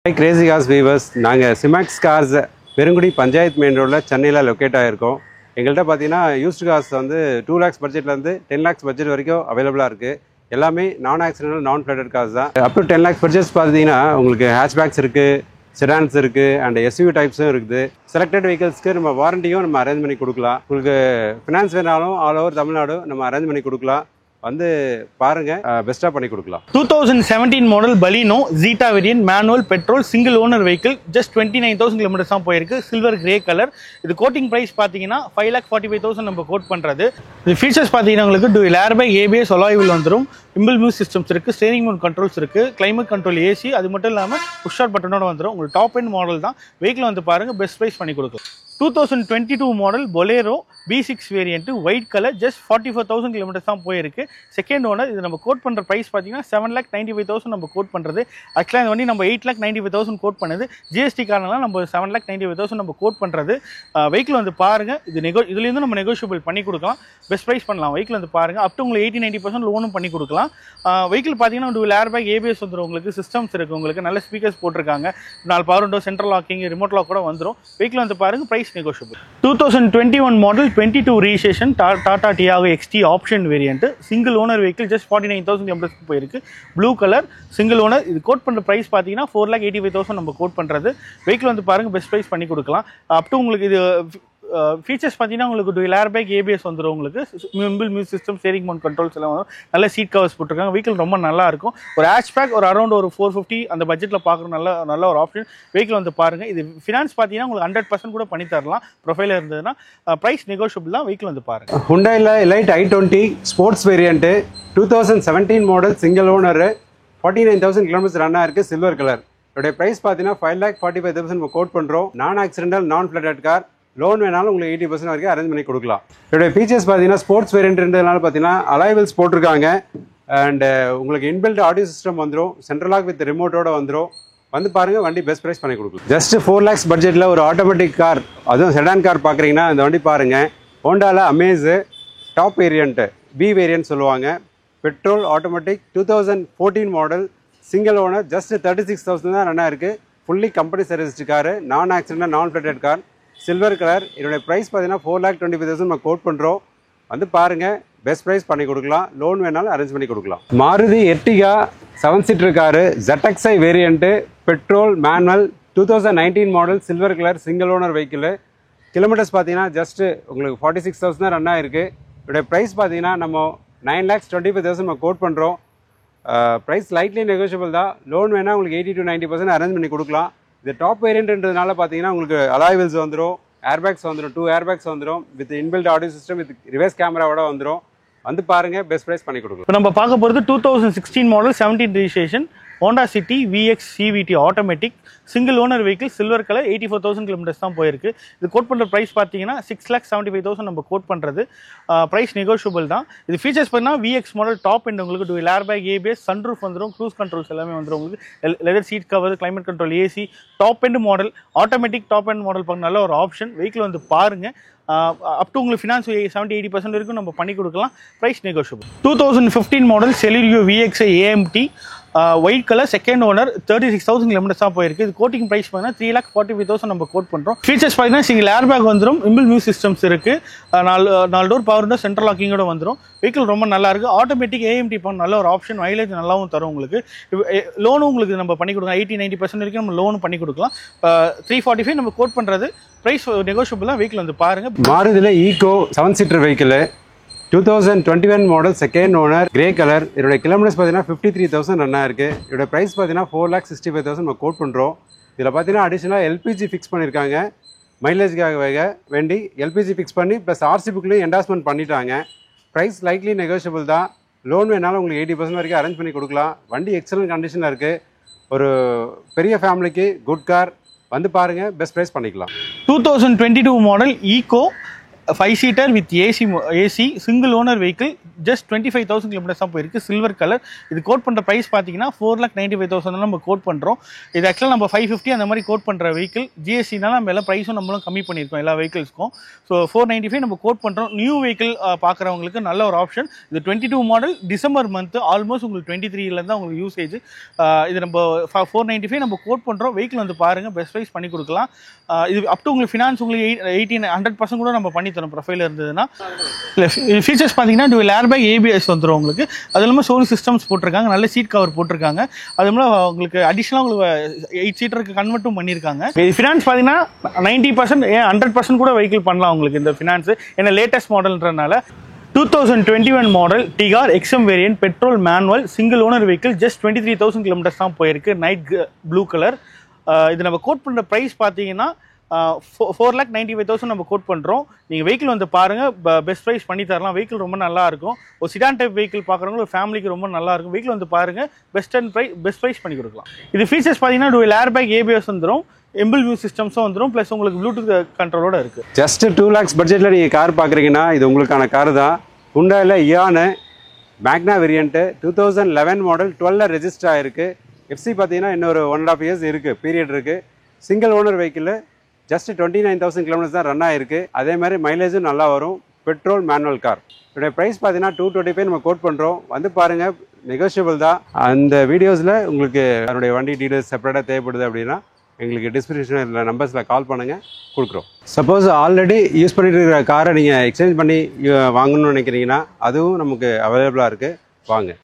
Hi Crazy Cars viewers, நாங்கள் சிமாக்ஸ் cars Perungudi panchayat main ரோடில் சென்னையில் லொக்கேட் ஆகிருக்கோம். எங்கள்கிட்ட பார்த்தீங்கன்னா யூஸ்டு கார்ஸ் வந்து 2 lakhs பட்ஜெட்லேருந்து 10 lakhs பட்ஜெட் வரைக்கும் அவைலபிளாக இருக்குது. எல்லாமே நான் ஆக்சிடென்டல் நான் ஃப்ளட்டட் கார்ஸ் தான். அப் டு 10 lakhs பட்ஜெட்ஸ் பார்த்தீங்கன்னா உங்களுக்கு ஹேட்ச்பேக்ஸ் இருக்குது, செடான்ஸ் இருக்குது அண்ட் எஸ்யூவி டைப்ஸும் இருக்குது. செலக்டட் வெஹிக்கல்ஸ்க்கு நம்ம வாரண்டியும் நம்ம அரேஞ்ச் பண்ணி கொடுக்கலாம். உங்களுக்கு ஃபினான்ஸ் வேணாலும் ஆல் ஓவர் தமிழ்நாடு நம்ம அரேஞ்ச் பண்ணி கொடுக்கலாம். வந்து பாருங்க, பெஸ்ட்டாக பண்ணி கொடுக்கலாம். 2017 model Baleno Zeta variant manual petrol single owner vehicle just 29,000 kilometres தான் போயிருக்கு. Silver grey colour. இது கோட்டிங் ப்ரைஸ் பார்த்தீங்கன்னா 5,45,000 நம்ம கோட் பண்ணுறது. இது ஃபீச்சர்ஸ் பார்த்தீங்கன்னா உங்களுக்கு dual airbag, ABS, alloy wheel வந்துடும். இம்பிள் மியூசிக் சிஸ்டம்ஸ் இருக்குது, ஸ்டீரிங் மவுண்ட் கண்ட்ரோல்ஸ் இருக்குது, கிளைமேட் கண்ட்ரோல் ஏசி, அது மட்டும் இல்லாமல் புஷ் ஸ்டார்ட் பட்டனோட வந்துடும். உங்களுக்கு டாப் எண்ட் மாடல் தான். வெஹிக்கிள் வந்து பாருங்கள், பெஸ்ட் ப்ரைஸ் பண்ணி கொடுக்கலாம். 2022 model Bolero B6 variant white colour just 44,000 kilometres தான் போயிருக்கு. Second owner. இது நம்ம கோட் பண்ணுற ப்ரைஸ் பார்த்தீங்கன்னா 7,95,000 நம்ம கோட் பண்ணுறது. ஆக்சுவலாக இந்த வண்டி நம்ம 8,95,000 கோட் பண்ணுது. ஜிஎஸ்டி காரணம்லாம் நம்ம 7,95,000 நம்ம கோட் பண்ணுறது. வெஹிக்கிள் வந்து பாருங்கள், இதுலேருந்து நம்ம நெகோஷியபிள் பண்ணி கொடுக்கலாம், பெஸ்ட் ப்ரைஸ் பண்ணலாம். வெஹிக்கிள் வந்து பாருங்கள், அப் டு உங்களுக்கு 80-90% லோனும் பண்ணி கொடுக்கலாம். வெஹிக்கிள் பார்த்தீங்கன்னா டூல் ஏர்பேக், ஏபிஎஸ் வந்துடும். உங்களுக்கு சிஸ்டம்ஸ் இருக்குது, உங்களுக்கு நல்ல ஸ்பீக்கர்ஸ் போட்டிருக்காங்க, 4 power window, central locking, remote lock கூட வந்துடும். வெஹிக்கிள் வந்து பாருங்கள், price negotiable. 2021 model 22 registration Tata Tiago XT option variant single owner vehicle just 49,000 கிலோமீட்டர்ஸ்க்கு போயிருக்கு. Blue colour single owner. இது கோட் பண்ணுற ப்ரைஸ் பார்த்தீங்கன்னா 4,85,000 நம்ம கோட் பண்ணுறது. வெஹிக்கிள் வந்து பாருங்கள், பெஸ்ட் ப்ரைஸ் பண்ணி கொடுக்கலாம். அப் டு உங்களுக்கு இது ஃபீச்சர்ஸ் பார்த்தீங்கன்னா உங்களுக்கு டூல் ஏர்பேக், ஏபிஎஸ் வந்துடும். உங்களுக்கு இம்பிள் music system, steering mount controls எல்லாம் வரும். நல்ல சீட் கவர்ஸ் போட்டிருக்காங்க. வெஹிக்கிள் ரொம்ப நல்லா இருக்கும். ஒரு ஹேட்ச்பேக் ஒரு அரௌண்ட் ஒரு 450 அந்த பட்ஜெட்டில் பார்க்குற நல்ல ஒரு ஆப்ஷன். வெஹிக்கிள் வந்து பாருங்கள். இது ஃபினான்ஸ் பார்த்தீங்கன்னா உங்களுக்கு 100% கூட பண்ணி தரலாம். ப்ரொஃபைலில் இருந்ததுன்னா ப்ரைஸ் நெகோஷியபிள் தான். வெஹிக்கிள் வந்து பாருங்கள். ஹுண்டாயில் Elite i20 sports variant 2017 model single owner 49,000 kilometres run ஆயிருக்கு. Silver colour. இதோடைய ப்ரைஸ் பார்த்தீங்கன்னா 5,45,000 நம்ம கோட் பண்ணுறோம். நான் ஆக்சிடென்டல் நான் ஃப்ளட்டட் கார். லோன் வேணாலும் உங்களுக்கு 80% வரைக்கும் அரேஞ்ச் பண்ணி கொடுக்கலாம். இதோடைய ஃபீச்சர்ஸ் பார்த்தீங்கன்னா ஸ்போர்ட்ஸ் வேரியன்ட்ன்றதுனால பார்த்தீங்கன்னா அலாய் வீல்ஸ் போட்டிருக்காங்க. அண்ட் உங்களுக்கு இன்பில்ட் ஆடியோ சிஸ்டம் வந்துடும். சென்ட்ரல் லாக் வித் ரிமோட்டோட வந்துடும். வந்து பாருங்கள், வண்டி பெஸ்ட் ப்ரைஸ் பண்ணி கொடுக்கலாம். ஜஸ்ட் 4 lakhs பட்ஜெட்டில் ஒரு ஆட்டோமேட்டிக் கார், அதுவும் செடான் கார் பார்க்குறீங்கன்னா இந்த வண்டி பாருங்கள். ஹோண்டாவில் Amaze top variant P variant சொல்லுவாங்க. Petrol automatic 2014 model single owner just 36,000 தான் ரன் ஆயிருக்கு. Fully company serviced car, non accident non flooded car, silver colour. இதோடைய ப்ரைஸ் பார்த்தீங்கன்னா 4,25,000 நம்ம கோட் பண்ணுறோம். வந்து பாருங்கள், பெஸ்ட் ப்ரைஸ் பண்ணி கொடுக்கலாம். லோன் வேணாலும் அரேஞ்ச் பண்ணி கொடுக்கலாம். Maruti Ertiga 7 seater car ZXi variant petrol manual 2019 model silver colour single owner vehicle. Kilometres பார்த்தீங்கன்னா ஜஸ்ட்டு உங்களுக்கு 46,000 தான் ரன் ஆயிருக்கு. இதோடைய ப்ரைஸ் பார்த்தீங்கன்னா நம்ம 9,25,000 நம்ம கோட் பண்ணுறோம். ப்ரைஸ் லைட்லி நெகோஷியபிள் தான். லோன் வேணால் உங்களுக்கு 80-90% அரேஞ்ச் பண்ணி கொடுக்கலாம். இது டாப் வேரியன்ட்ன்றதுனால பார்த்தீங்கன்னா உங்களுக்கு அலாய் வீல்ஸ் வந்துடும், ஏர்பேக்ஸ் வந்துடும், 2 ஏர்பேக்ஸ் வந்துடும், with inbuilt audio system, with reverse கேமராவோட வந்துடும். வந்து பாருங்கள், பெஸ்ட் ப்ரைஸ் பண்ணி கொடுக்கலாம். இப்போ நம்ம பார்க்க போகிறது 2016 model 17 registration Honda city VX CVT automatic single owner vehicle silver colour 84,000 kilometres தான் போயிருக்கு. இது கோட் பண்ணுற ப்ரைஸ் பார்த்தீங்கன்னா 6,75,000 நம்ம கோட் பண்ணுறது. ப்ரைஸ் நெகோஷியபிள் தான். இது ஃபீச்சர்ஸ் பார்த்தீங்கன்னா VX மாடல் டாப் எண்ட் உங்களுக்கு டூல் ஏர்பேக், ஏபிஎஸ், சன்ரூஃப் வந்துடும், க்ரூஸ் கண்ட்ரோல்ஸ் எல்லாமே வந்துடும். உங்களுக்கு leather seat cover, climate control AC, top end model, automatic top end model பார்க்க நல்ல ஒரு ஆப்ஷன். வெஹிக்கிள் வந்து பாருங்கள். அப் டு உங்களுக்கு ஃபினான்ஸ் 70-80% வரைக்கும் நம்ம பண்ணி கொடுக்கலாம். Price negotiable. 2015 model Celerio VXi AMT white colour second owner 36,000 kilometres தான் போயிருக்கு. இது கோட்டிங் ப்ரைஸ் பார்த்தீங்கன்னா 3,45,000 நம்ம கோட் பண்ணுறோம். ஃபீச்சர்ஸ் பார்த்தீங்கன்னா சிங்கிள் ஏர்பேக் வந்துடும், இம்பிள் மியூசிக் சிஸ்டம்ஸ் இருக்குது, 4 டோர் பவர் விண்டோ, சென்ட்ரல் லாக்கிங்கோட வந்துடும். வெஹிக்கிள் ரொம்ப நல்லா இருக்குது. ஆட்டோமேட்டிக் AMT பண்ண நல்ல ஒரு ஆப்ஷன். மைலேஜ் நல்லாவும் தரும். உங்களுக்கு லோனும் உங்களுக்கு நம்ம பண்ணி கொடுக்கலாம். 80-90% வரைக்கும் நம்ம லோனும் பண்ணி கொடுக்கலாம். 345 நம்ம கோட் பண்ணுறது. ப்ரைஸ் நெகோஷியபிள் தான். வெஹிக்கிள் வந்து பாருங்கள். மாருதியில் Eeco 7 seater vehicle 2021 model second owner grey colour. இதோட கிலோமீட்டர்ஸ் பார்த்தீங்கன்னா 53,000 ரன் ஆயிருக்கு. இதோட ப்ரைஸ் பார்த்தீங்கன்னா 4,65,000 நம்ம கோட் பண்ணுறோம். இதில் பார்த்தீங்கன்னா அடிஷனலாக LPG ஃபிக்ஸ் பண்ணியிருக்காங்க. மைலேஜ்க்காக வேண்டி LPG ஃபிக்ஸ் பண்ணி ப்ளஸ் RC புக்லேயும் என்டாஸ்மெண்ட் பண்ணிட்டாங்க. ப்ரைஸ் லைட்லி நெகோஷியபிள் தான். லோன் வேணாலும் உங்களுக்கு 80% வரைக்கும் அரேஞ்ச் பண்ணி கொடுக்கலாம். வண்டி எக்ஸலன்ட் கண்டிஷனில் இருக்குது. ஒரு பெரிய ஃபேமிலிக்கு குட் கார். வந்து பாருங்கள், பெஸ்ட் ப்ரைஸ் பண்ணிக்கலாம். 2022 model ego 5 seater with AC single owner vehicle just 25,000 kilometers தான் போயிருக்கு சில்வர் கலர். இது கோட் பண்ணுற ப்ரைஸ் பார்த்தீங்கன்னா 4,95,000 நம்ம கோட் பண்ணுறோம். இது ஆக்சுவலாக நம்ம 550 அந்த மாதிரி கோட் பண்ணுற வெஹிக்கிள் ஜிஎஸ்டினால நம்ம எல்லாம் ப்ரைஸும் நம்மளும் கம்மி பண்ணியிருக்கோம் எல்லா வெஹிக்கிள்ஸ்க்கும். ஸோ 495 நம்ம கோட் பண்ணுறோம். நியூ வெஹிக்கிள் பார்க்குறவங்களுக்கு நல்ல ஒரு ஆப்ஷன். இது 22 மாடல் டிசம்பர் மந்த் ஆல்மோஸ்ட் உங்களுக்கு 23 தான் உங்களுக்கு யூசேஜ். இது நம்ம 495 நம்ம கோட் பண்ணுறோம். வெஹிக்கிள் வந்து பாருங்கள், பெஸ்ட் ப்ரைஸ் பண்ணி கொடுக்கலாம். இது அப் டு உங்களுக்கு ஃபினான்ஸ் உங்களுக்கு 100% கூட நம்ம பண்ணி தரோம் ப்ரொஃபைல் இருந்ததுன்னா. இல்லை ஃபீச்சர்ஸ் பார்த்தீங்கன்னா டுவெல் ஏர்பேக் ஏபிஎஸ் வந்துடும் உங்களுக்கு. அது இல்லாமல் சோனி சிஸ்டம்ஸ் போட்டிருக்காங்க, நல்ல சீட் கவர் போட்டிருக்காங்க. அது இல்லாமல் உங்களுக்கு அடிஷ்னலாக உங்களுக்கு 8 சீட்டருக்கு கன்வெர்ட்டும் பண்ணியிருக்காங்க. ஃபினான்ஸ் பார்த்தீங்கன்னா 90% 100% கூட வெஹிக்கிள் பண்ணலாம் உங்களுக்கு இந்த ஃபினான்ஸ். ஏன்னா லேட்டஸ்ட் மாடல்ன்றனால 2021 model Tigor XM variant petrol manual single owner vehicle just 23,000 kilometres தான் போயிருக்கு. Night blue colour. இது நம்ம கோட் பண்ணுற ப்ரைஸ் பார்த்தீங்கன்னா 4,95,000 நம்ம கோட் பண்ணுறோம். நீங்கள் வெஹிக்கிள் வந்து பாருங்கள், பெஸ்ட் ப்ரைஸ் பண்ணி தரலாம். வெஹிக்கிள் ரொம்ப நல்லா இருக்கும். ஒரு சிடான் டைப் வெஹிக்கிள் பார்க்குறவங்க ஒரு ஃபேமிலிக்கு ரொம்ப நல்லா இருக்கும். வெஹிக்கிள் வந்து பாருங்கள், பெஸ்ட் ப்ரைஸ் பண்ணி கொடுக்கலாம். இது ஃபீச்சர்ஸ் பார்த்தீங்கன்னா டுவெல் ஏர்பேக் ஏபிஎஸ் வந்துடும், எம்பிள் வியூ சிஸ்டம்ஸும் வந்துடும், ப்ளஸ் உங்களுக்கு ப்ளூடூத் கண்ட்ரோலோட இருக்குது. ஜஸ்ட் 2 lakhs பட்ஜெட்டில் நீங்கள் கார் பார்க்குறீங்கன்னா இது உங்களுக்கான கார் தான். ஹுண்டாயில் இயானு மேக்னா வேரியண்ட்டு 2011 மாடல் 12 ரெஜிஸ்டர் ஆகிருக்கு. எஃப்சி பார்த்தீங்கன்னா இன்னொரு 1.5 years இருக்குது, பீரியட் இருக்குது. Single owner vehicle just 29,000 kilometres தான் ரன் ஆகிருக்கு. அதே மாதிரி மைலேஜும் நல்லா வரும். Petrol manual car. இதோடைய ப்ரைஸ் பார்த்தீங்கன்னா 225 நம்ம கோட் பண்ணுறோம். வந்து பாருங்கள், நெகோஷியபிள் தான். அந்த வீடியோஸில் உங்களுக்கு அதனுடைய வண்டி டீட்டெயில்ஸ் செப்பரேட்டாக தேவைப்படுது அப்படின்னா எங்களுக்கு டிஸ்கிரிப்ஷனில் இல்லை நம்பர்ஸில் கால் பண்ணுங்கள், கொடுக்குறோம். சப்போஸ் ஆல்ரெடி யூஸ் பண்ணிட்டு இருக்கிற காரை நீங்கள் எக்ஸ்சேஞ்ச் பண்ணி வாங்கணும்னு நினைக்கிறீங்கன்னா அதுவும் நமக்கு அவைலபிளாக இருக்குது. வாங்க.